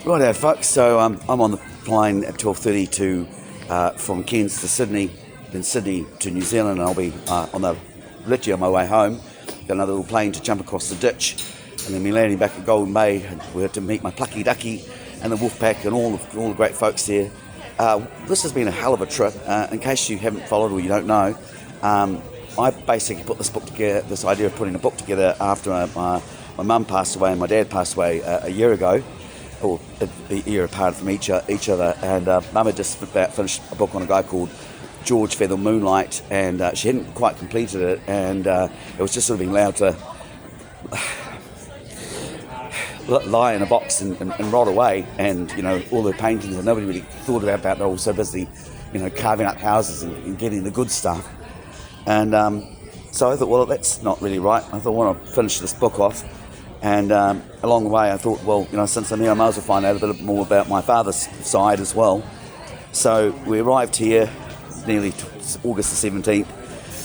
Righto, folks. So I'm on the plane at 12:30 from Cairns to Sydney, then Sydney to New Zealand, and I'll be literally on my way home. Got another little plane to jump across the ditch, and then we're landing back at Golden Bay, and we have to meet my plucky ducky and the Wolfpack and all the great folks there. This has been a hell of a trip. In case you haven't followed or you don't know, I basically put this book together, this idea of putting a book together after my mum passed away and my dad passed away a year ago, or a year apart from each other, and mum had just about finished a book on a guy called George Feather Moonlight, and she hadn't quite completed it, and it was just sort of being allowed to lie in a box and rot away, and all the paintings that nobody really thought about, they were all so busy carving up houses and getting the good stuff. And so I thought, well, that's not really right. I thought, I want to finish this book off. And along the way, I thought, well, since I'm here, I might as well find out a bit more about my father's side as well. So we arrived here nearly August the 17th,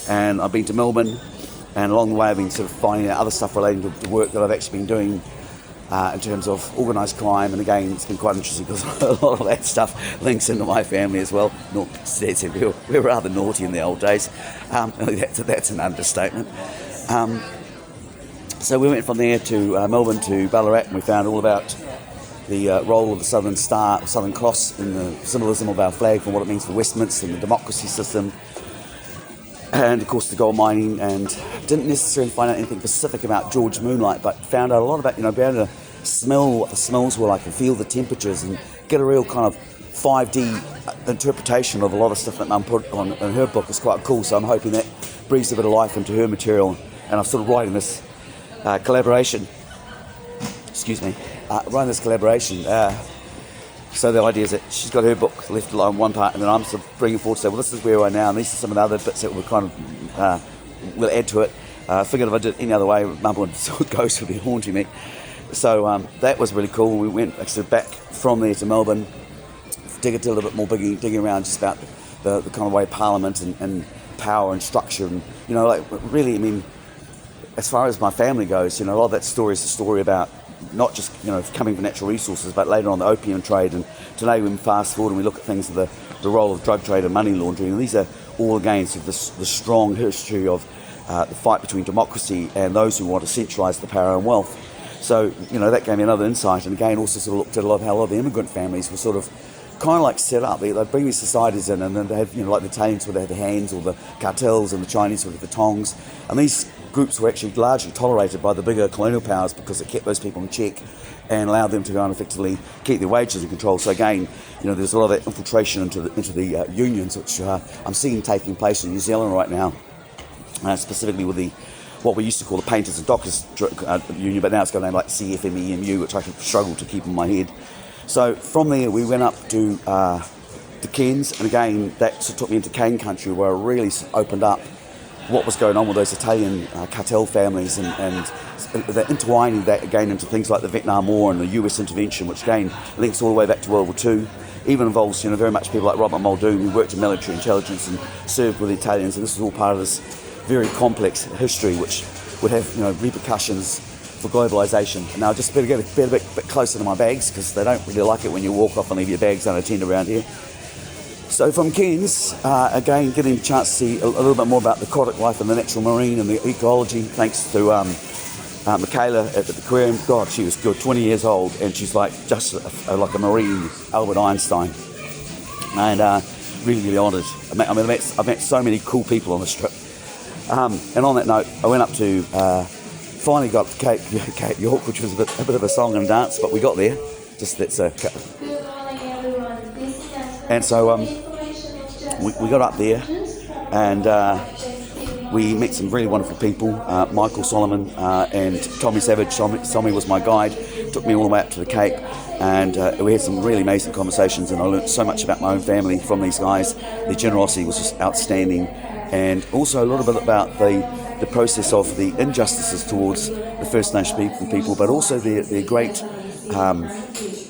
and I've been to Melbourne, and along the way I've been sort of finding out other stuff relating to the work that I've actually been doing in terms of organised crime. And again, it's been quite interesting because a lot of that stuff links into my family as well. We were rather naughty in the old days. That's an understatement. So we went from there to Melbourne to Ballarat, and we found all about the role of the Southern Star, Southern Cross, in the symbolism of our flag and what it means for Westminster and the democracy system, and of course the gold mining. And didn't necessarily find out anything specific about George Moonlight, but found out a lot about, being able to smell what the smells were like and feel the temperatures and get a real kind of 5D interpretation of a lot of stuff that Mum put on in her book. Is quite cool, so I'm hoping that breathes a bit of life into her material, and I'm sort of writing this collaboration. So the idea is that she's got her book left alone one part, and then I'm sort of bringing forward to say, well, this is where we are now, and these are some of the other bits that we'll kind of will add to it. I figured if I did it any other way, Mum would ghost would be haunting me. So that was really cool. We went actually back from there to Melbourne, did a little bit more digging around just about the kind of way Parliament and power and structure, and really, I mean, as far as my family goes, a lot of that story is a story about not just coming from natural resources, but later on the opium trade. And today, when we fast forward and we look at things of the role of drug trade and money laundering, and these are all again sort of the strong history of the fight between democracy and those who want to centralise the power and wealth. So that gave me another insight, and again also sort of looked at how a lot of the immigrant families were sort of kind of like set up. They'd bring these societies in, and then they have like the Italians where they have the hands, or the cartels, and the Chinese where they have the tongs, and these groups were actually largely tolerated by the bigger colonial powers because it kept those people in check and allowed them to go and effectively keep their wages in control. So again, there's a lot of that infiltration into the unions, which I'm seeing taking place in New Zealand right now, specifically with what we used to call the Painters and Dockers Union, but now it's got a name like CFMEMU, which I can struggle to keep in my head. So from there we went up to Cairns, and again that sort of took me into cane country, where I really opened up what was going on with those Italian cartel families, and the intertwining that again into things like the Vietnam War and the US intervention, which again links all the way back to World War II. Even involves very much people like Robert Muldoon, who worked in military intelligence and served with the Italians, and this is all part of this very complex history which would have repercussions for globalisation. And now I just better get a bit closer to my bags, because they don't really like it when you walk off and leave your bags unattended around here. So from Cairns, again, getting a chance to see a little bit more about the aquatic life and the natural marine and the ecology, thanks to Michaela at the aquarium. God, she was good, 20 years old, and she's like just like a marine Albert Einstein. And really, really honoured. I've met so many cool people on this trip. And on that note, I went up to, finally got to Cape York, which was a bit of a song and dance, but we got there. And so we got up there, and we met some really wonderful people. Michael Solomon and Tommy Savage. Tommy was my guide, took me all the way up to the Cape, and we had some really amazing conversations, and I learned so much about my own family from these guys. Their generosity was just outstanding, and also a little bit about the process of the injustices towards the First Nation people, but also their great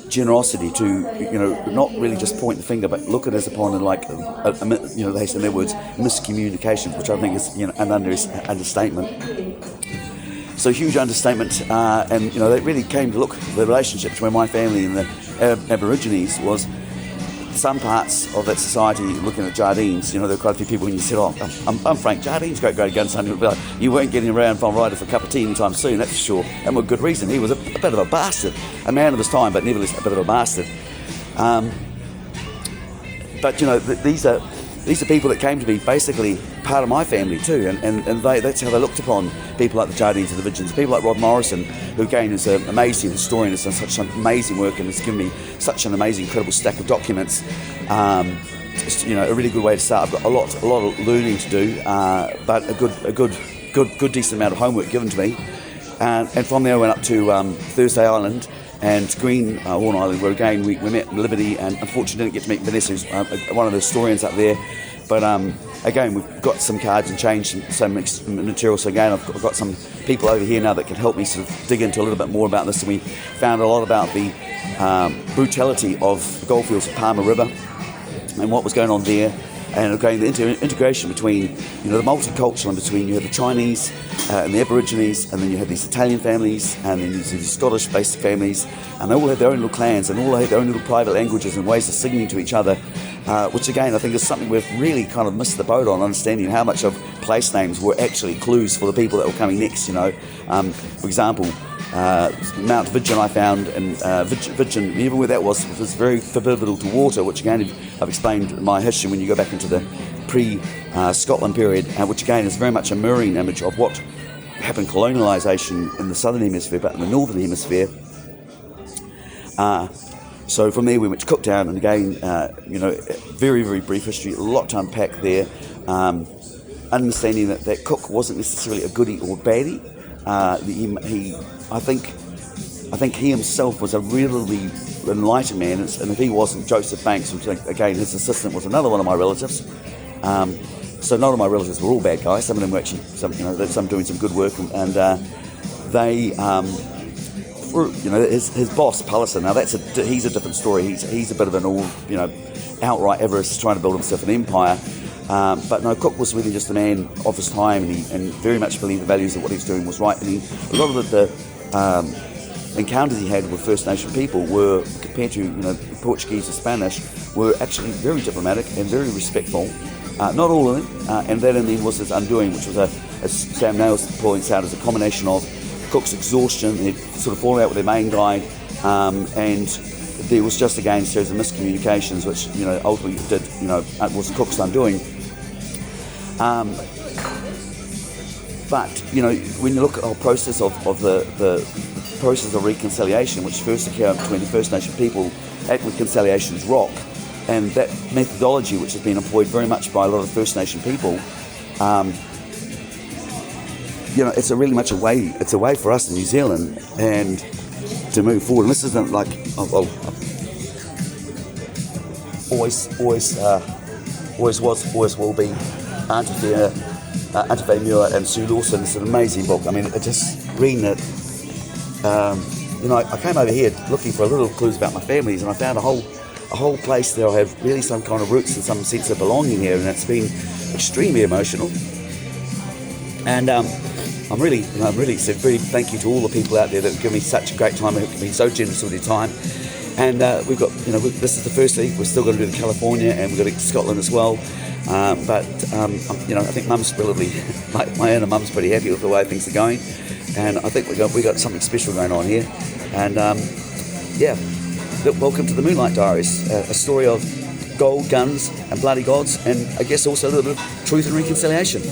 generosity to, not really just point the finger, but look at it as upon like, they say in their words, miscommunication, which I think is, an understatement. So huge understatement, and they really came to look. The relationship between my family and the Aborigines was some parts of that society looking at Jardines. There were quite a few people when you said, "Oh, I'm Frank Jardines, great grandson." You weren't getting around Von Ryder for a cup of tea anytime soon, that's for sure, and with good reason. He was a bit of a bastard, a man of his time, but nevertheless a bit of a bastard. But these are people that came to be basically part of my family too, and that's how they looked upon people like the Jardines and the Vidgeons. People like Rod Morrison, who again is an amazing historian, has done such amazing work and has given me such an amazing, incredible stack of documents. Just, a really good way to start. I've got a lot of learning to do, but a good decent amount of homework given to me. And from there I went up to Thursday Island and Greenhorn Island, where again we met Liberty, and unfortunately didn't get to meet Vanessa, who's one of the historians up there. But again, we've got some cards and changed some material. So again, I've got some people over here now that can help me sort of dig into a little bit more about this. And we found a lot about the brutality of the goldfields of Palmer River and what was going on there. And again, the integration between, the multicultural, between you have the Chinese and the Aborigines, and then you have these Italian families, and then you have these Scottish-based families, and they all have their own little clans, and all have their own little private languages and ways of signaling to each other, which again, I think is something we've really kind of missed the boat on, understanding how much of place names were actually clues for the people that were coming next, For example, Mount Vidgeon I found, and Vidgeon, even where that was very pivotal to water, which again I've explained my history when you go back into the pre-Scotland period, which again is very much a mirroring image of what happened colonialisation in the southern hemisphere, but in the northern hemisphere. So from there we went to Cooktown, and again, very, very brief history, a lot to unpack there, understanding that Cook wasn't necessarily a goodie or baddie. I think he himself was a really enlightened man, and if he wasn't, Joseph Banks, which again his assistant was another one of my relatives. So none of my relatives were all bad guys. Some of them were actually some doing some good work, and they, his boss Palliser. Now he's a different story. He's a bit of an outright Everest, trying to build himself an empire. But no, Cook was really just a man of his time, and very much believed the values of what he was doing was right. And a lot of the encounters he had with First Nation people were, compared to Portuguese or Spanish, were actually very diplomatic and very respectful. Not all of them, and that in the end was his undoing, which was, as Sam Nails points out, is a combination of Cook's exhaustion. He'd sort of fallen out with their main guide, and there was just again a series of miscommunications, which ultimately was Cook's undoing. But when you look at the whole process of the process of reconciliation, which first occurred between the First Nation people at Reconciliations Rock, and that methodology which has been employed very much by a lot of First Nation people, it's a really much a way. It's a way for us in New Zealand and to move forward. And this isn't like always was, always will be. Auntie Faye Muir and Sue Lawson. It's an amazing book. I mean, just reading it. I came over here looking for a little clues about my families, and I found a whole place that I have really some kind of roots and some sense of belonging here, and it's been extremely emotional. And I'm really said very thank you to all the people out there that have given me such a great time and have been so generous with their time. And we've got, this is the first league. We're still going to do the California, and we've got to Scotland as well. But I think Mum's probably, my inner Mum's pretty happy with the way things are going, and I think we got something special going on here. And welcome to the Moonlight Diaries, a story of gold, guns, and bloody gods, and I guess also a little bit of truth and reconciliation.